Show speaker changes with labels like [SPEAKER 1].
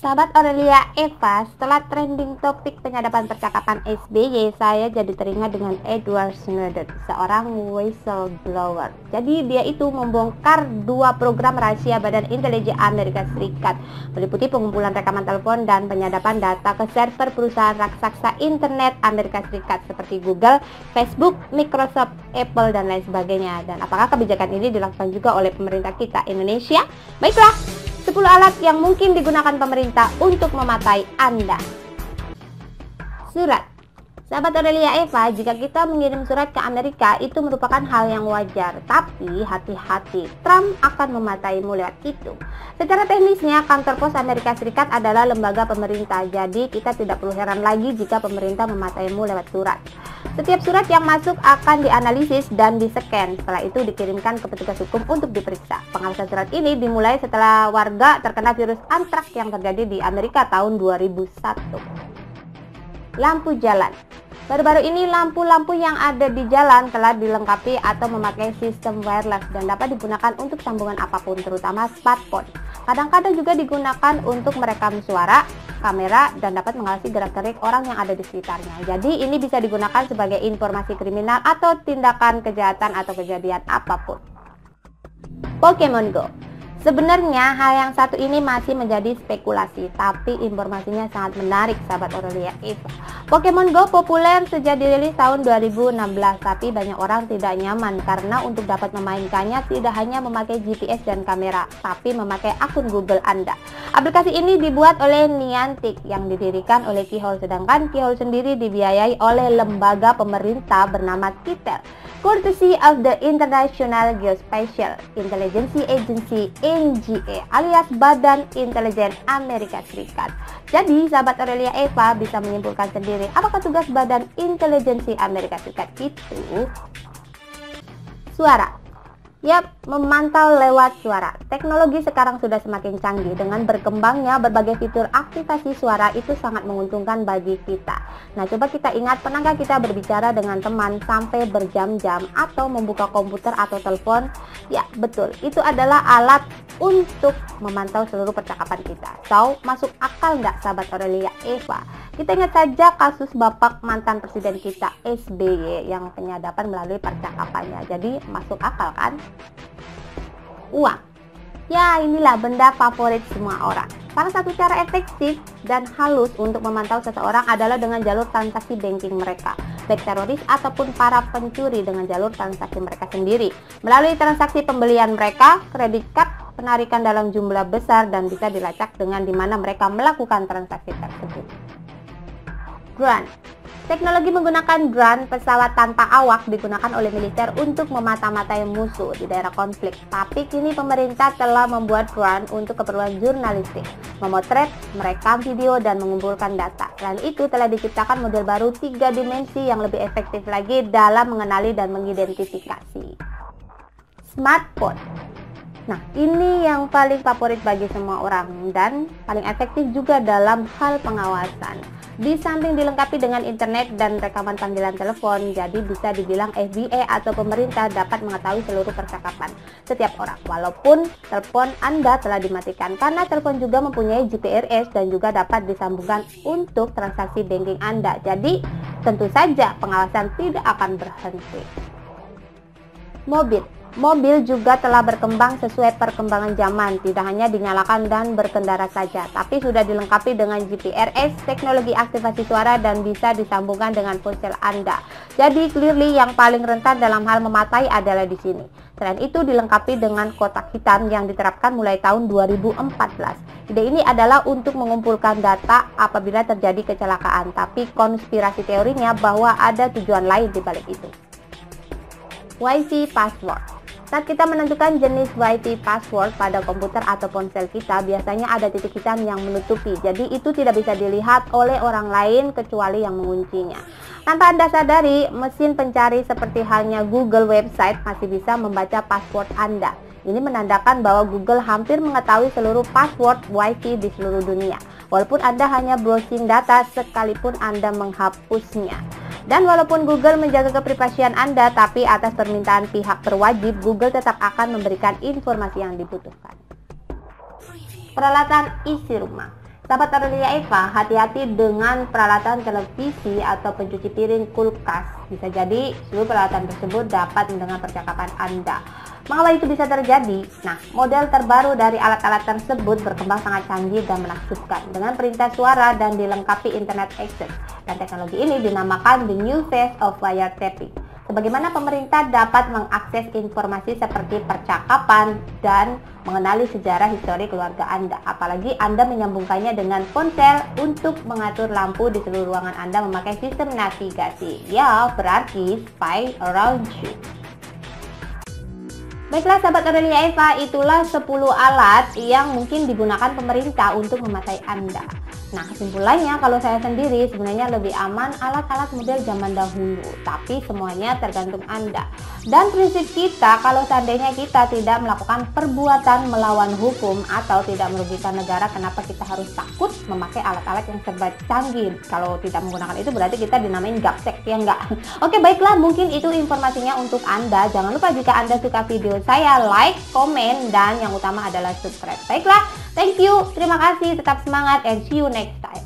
[SPEAKER 1] Sahabat Aurelia Eva, setelah trending topik penyadapan percakapan SBY, saya jadi teringat dengan Edward Snowden, seorang whistleblower. Jadi dia itu membongkar 2 program rahasia Badan Intelijen Amerika Serikat, meliputi pengumpulan rekaman telepon dan penyadapan data ke server perusahaan raksasa internet Amerika Serikat seperti Google, Facebook, Microsoft, Apple, dan lain sebagainya. Dan apakah kebijakan ini dilakukan juga oleh pemerintah kita Indonesia? Baiklah, 10 alat yang mungkin digunakan pemerintah untuk mematai Anda. Surat. Sahabat Aurelia Eva, jika kita mengirim surat ke Amerika itu merupakan hal yang wajar, tapi hati-hati, Trump akan memataimu lewat itu. Secara teknisnya, kantor pos Amerika Serikat adalah lembaga pemerintah, jadi kita tidak perlu heran lagi jika pemerintah memataimu lewat surat. Setiap surat yang masuk akan dianalisis dan discan, setelah itu dikirimkan ke petugas hukum untuk diperiksa. Pengawasan surat ini dimulai setelah warga terkena virus antraks yang terjadi di Amerika tahun 2001. Lampu jalan. Baru-baru ini lampu-lampu yang ada di jalan telah dilengkapi atau memakai sistem wireless dan dapat digunakan untuk sambungan apapun, terutama smartphone. Kadang-kadang juga digunakan untuk merekam suara, kamera, dan dapat mengawasi gerak-gerik orang yang ada di sekitarnya. Jadi ini bisa digunakan sebagai informasi kriminal atau tindakan kejahatan atau kejadian apapun. Pokemon Go. Sebenarnya hal yang satu ini masih menjadi spekulasi, tapi informasinya sangat menarik sahabat Aurelia Eva. Pokemon Go populer sejak dirilis tahun 2016, tapi banyak orang tidak nyaman karena untuk dapat memainkannya tidak hanya memakai GPS dan kamera, tapi memakai akun Google Anda. Aplikasi ini dibuat oleh Niantic yang didirikan oleh Keyhole, sedangkan Keyhole sendiri dibiayai oleh lembaga pemerintah bernama Kitel, courtesy of the International Geospatial Intelligence Agency (NGA) alias Badan Intelijen Amerika Serikat. Jadi sahabat Aurelia Eva bisa menyimpulkan sendiri apakah tugas Badan Intelijensi Amerika Serikat itu. Suara. Yap, memantau lewat suara. Teknologi sekarang sudah semakin canggih. Dengan berkembangnya berbagai fitur aktivasi suara itu sangat menguntungkan bagi kita. Nah, coba kita ingat, pernahkah kita berbicara dengan teman sampai berjam-jam atau membuka komputer atau telepon? Ya, betul. Itu adalah alat untuk memantau seluruh percakapan kita. So, masuk akal nggak sahabat Aurelia Eva? Kita ingat saja kasus bapak mantan presiden kita SBY yang penyadapan melalui percakapannya. Jadi masuk akal kan? Uang. Ya, inilah benda favorit semua orang. Salah satu cara efektif dan halus untuk memantau seseorang adalah dengan jalur transaksi banking mereka, baik teroris ataupun para pencuri dengan jalur transaksi mereka sendiri. Melalui transaksi pembelian mereka, kredit card, penarikan dalam jumlah besar, dan bisa dilacak dengan di mana mereka melakukan transaksi tersebut. Drone. Teknologi menggunakan drone, pesawat tanpa awak, digunakan oleh militer untuk memata-matai musuh di daerah konflik. Tapi kini pemerintah telah membuat drone untuk keperluan jurnalistik, memotret, merekam video, dan mengumpulkan data. Selain itu telah diciptakan model baru 3 dimensi yang lebih efektif lagi dalam mengenali dan mengidentifikasi. Smartphone. Nah, ini yang paling favorit bagi semua orang dan paling efektif juga dalam hal pengawasan. Di samping dilengkapi dengan internet dan rekaman panggilan telepon, jadi bisa dibilang FBI atau pemerintah dapat mengetahui seluruh percakapan setiap orang, walaupun telepon Anda telah dimatikan, karena telepon juga mempunyai GPRS dan juga dapat disambungkan untuk transaksi banking Anda. Jadi, tentu saja pengawasan tidak akan berhenti. Mobil juga telah berkembang sesuai perkembangan zaman, tidak hanya dinyalakan dan berkendara saja, tapi sudah dilengkapi dengan GPRS, teknologi aktivasi suara, dan bisa disambungkan dengan ponsel Anda. Jadi clearly yang paling rentan dalam hal mematai adalah di sini. Selain itu dilengkapi dengan kotak hitam yang diterapkan mulai tahun 2014. Ide ini adalah untuk mengumpulkan data apabila terjadi kecelakaan, tapi konspirasi teorinya bahwa ada tujuan lain di balik itu. Wi-Fi password. Saat kita menentukan jenis Wi-Fi password pada komputer atau ponsel kita, biasanya ada titik hitam yang menutupi. Jadi itu tidak bisa dilihat oleh orang lain kecuali yang menguncinya. Tanpa Anda sadari, mesin pencari seperti halnya Google website masih bisa membaca password Anda. Ini menandakan bahwa Google hampir mengetahui seluruh password Wi-Fi di seluruh dunia. Walaupun Anda hanya browsing data sekalipun Anda menghapusnya. Dan walaupun Google menjaga keprivasian Anda, tapi atas permintaan pihak berwajib, Google tetap akan memberikan informasi yang dibutuhkan. Peralatan isi rumah. Sahabat Aurelia Eva, hati-hati dengan peralatan televisi atau pencuci piring, kulkas. Bisa jadi seluruh peralatan tersebut dapat mendengar percakapan Anda. Mengapa itu bisa terjadi? Nah, model terbaru dari alat-alat tersebut berkembang sangat canggih dan menakjubkan dengan perintah suara dan dilengkapi internet access. Dan teknologi ini dinamakan the new face of wiretapping. Sebagaimana pemerintah dapat mengakses informasi seperti percakapan dan mengenali sejarah histori keluarga Anda. Apalagi Anda menyambungkannya dengan ponsel untuk mengatur lampu di seluruh ruangan Anda memakai sistem navigasi. Ya, berarti spy around you. Baiklah sahabat Aurelia Eva, itulah 10 alat yang mungkin digunakan pemerintah untuk memakai Anda. Nah, kesimpulannya kalau saya sendiri sebenarnya lebih aman alat-alat model zaman dahulu, tapi semuanya tergantung Anda. Dan prinsip kita, kalau seandainya kita tidak melakukan perbuatan melawan hukum atau tidak merugikan negara, kenapa kita harus takut memakai alat-alat yang serba canggih? Kalau tidak menggunakan itu berarti kita dinamain gaptek, ya enggak? Oke, baiklah, mungkin itu informasinya untuk Anda. Jangan lupa jika Anda suka video saya, like, komen, dan yang utama adalah subscribe. Baiklah, thank you, terima kasih, tetap semangat, and see you next time.